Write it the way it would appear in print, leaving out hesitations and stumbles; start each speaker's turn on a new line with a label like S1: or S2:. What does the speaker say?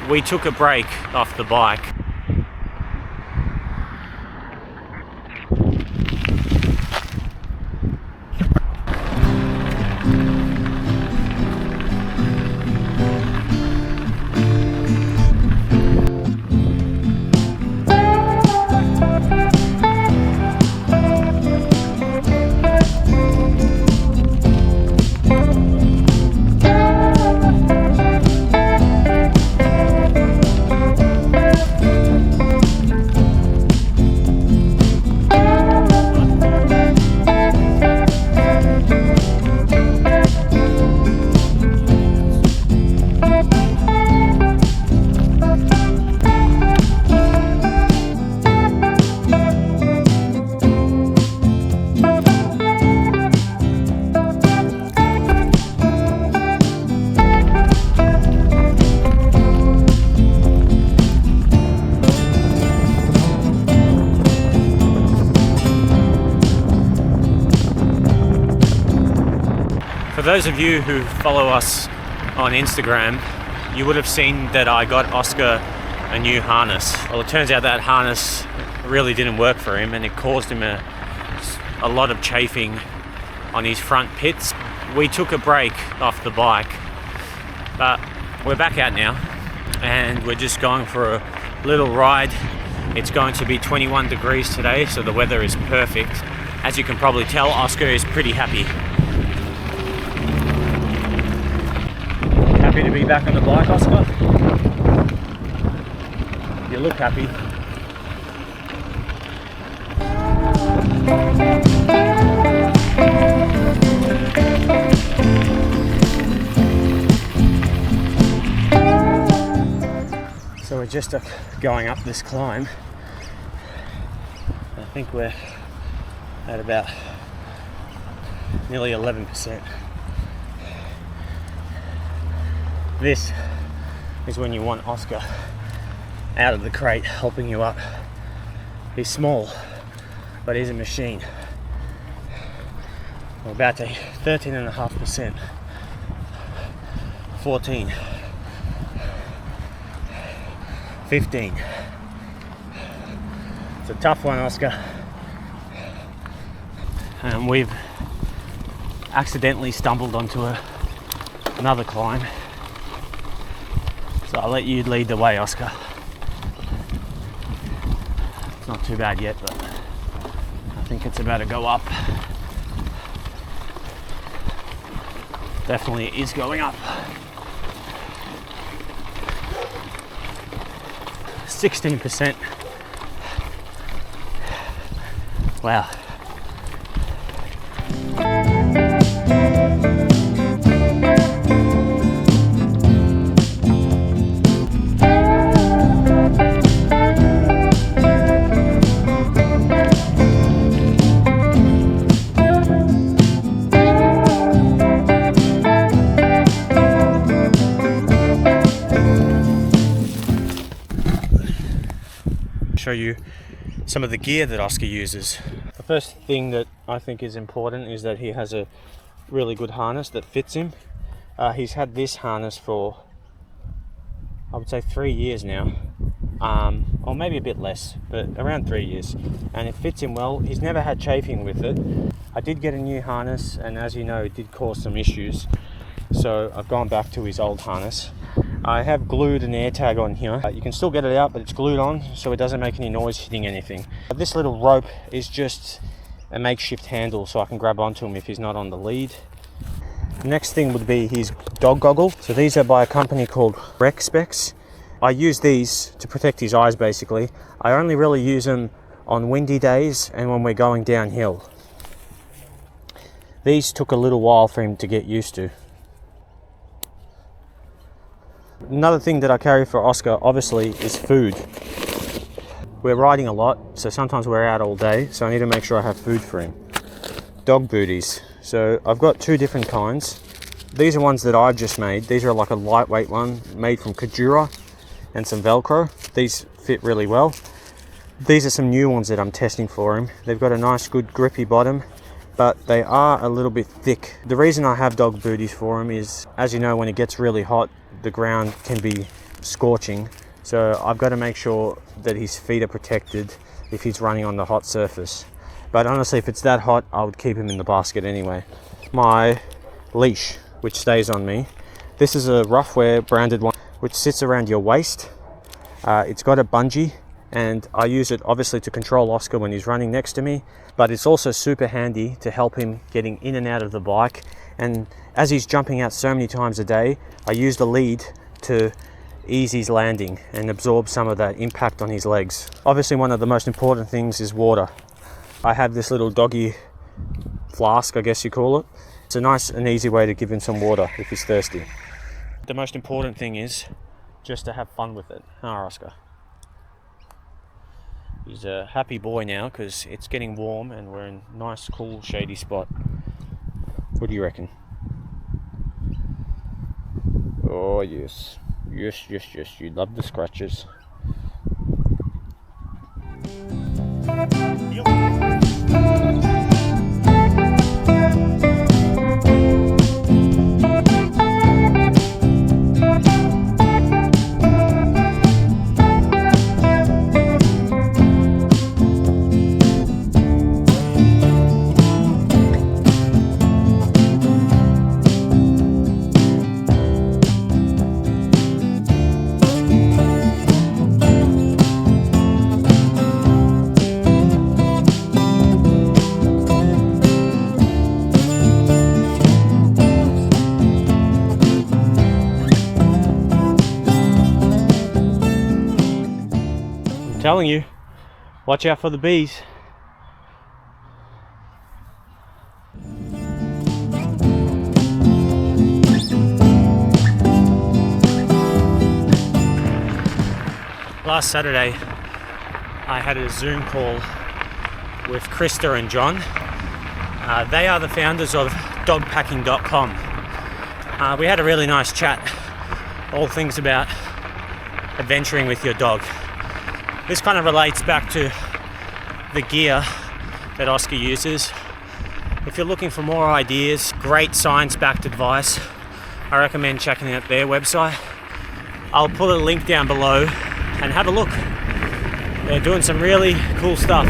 S1: we took a break off the bike. For those of you who follow us on Instagram, you would have seen that I got Oscar a new harness. Well, it turns out that harness really didn't work for him, and it caused him a lot of chafing on his front pits. We took a break off the bike, but we're back out now, and we're just going for a little ride. It's going to be 21 degrees today, so the weather is perfect. As you can probably tell, Oscar is pretty happy. Happy to be back on the bike, Oscar? You look happy. So we're just going up this climb. I think we're at about nearly 11%. This is when you want Oscar out of the crate helping you up. He's small, but he's a machine. We're about to 13.5%, 14, 15. It's a tough one, Oscar. And we've accidentally stumbled onto another climb. So I'll let you lead the way, Oscar. It's not too bad yet, but I think it's about to go up. Definitely is going up. 16%. Wow. Show you some of the gear that Oscar uses. The first thing that I think is important is that he has a really good harness that fits him. He's had this harness for, I would say, 3 years now, or maybe a bit less, but around 3 years, and it fits him well. He's never had chafing with it. I did get a new harness, and as you know, it did cause some issues, so I've gone back to his old harness. I have glued an air tag on here. You can still get it out, but it's glued on so it doesn't make any noise hitting anything. This little rope is just a makeshift handle so I can grab onto him if he's not on the lead. The next thing would be his dog goggle. So these are by a company called Rec Specs. I use these to protect his eyes basically. I only really use them on windy days and when we're going downhill. These took a little while for him to get used to. Another thing that I carry for Oscar, obviously, is food. We're riding a lot, so sometimes we're out all day, so I need to make sure I have food for him. Dog booties. So I've got two different kinds. These are ones that I've just made. These are like a lightweight one, made from Kajura and some Velcro. These fit really well. These are some new ones that I'm testing for him. They've got a nice, good, grippy bottom, but they are a little bit thick. The reason I have dog booties for him is, as you know, when it gets really hot, the ground can be scorching, so I've got to make sure that his feet are protected if he's running on the hot surface. But honestly, if it's that hot, I would keep him in the basket anyway. My leash, which stays on me, this is a Roughwear branded one, which sits around your waist. It's got a bungee, and I use it obviously to control Oscar when he's running next to me, but it's also super handy to help him getting in and out of the bike. And as he's jumping out so many times a day, I use the lead to ease his landing and absorb some of that impact on his legs. Obviously, one of the most important things is water. I have this little doggy flask, I guess you call it. It's a nice and easy way to give him some water if he's thirsty. The most important thing is just to have fun with it, huh, Oscar? He's a happy boy now because it's getting warm and we're in a nice, cool, shady spot. What do you reckon? Oh, yes. Yes, yes, yes. You love the scratches. Telling you, watch out for the bees. Last Saturday, I had a Zoom call with Krista and John. They are the founders of dogpacking.com. We had a really nice chat, all things about adventuring with your dog. This kind of relates back to the gear that Oscar uses. If you're looking for more ideas, great science-backed advice, I recommend checking out their website. I'll put a link down below and have a look. They're doing some really cool stuff.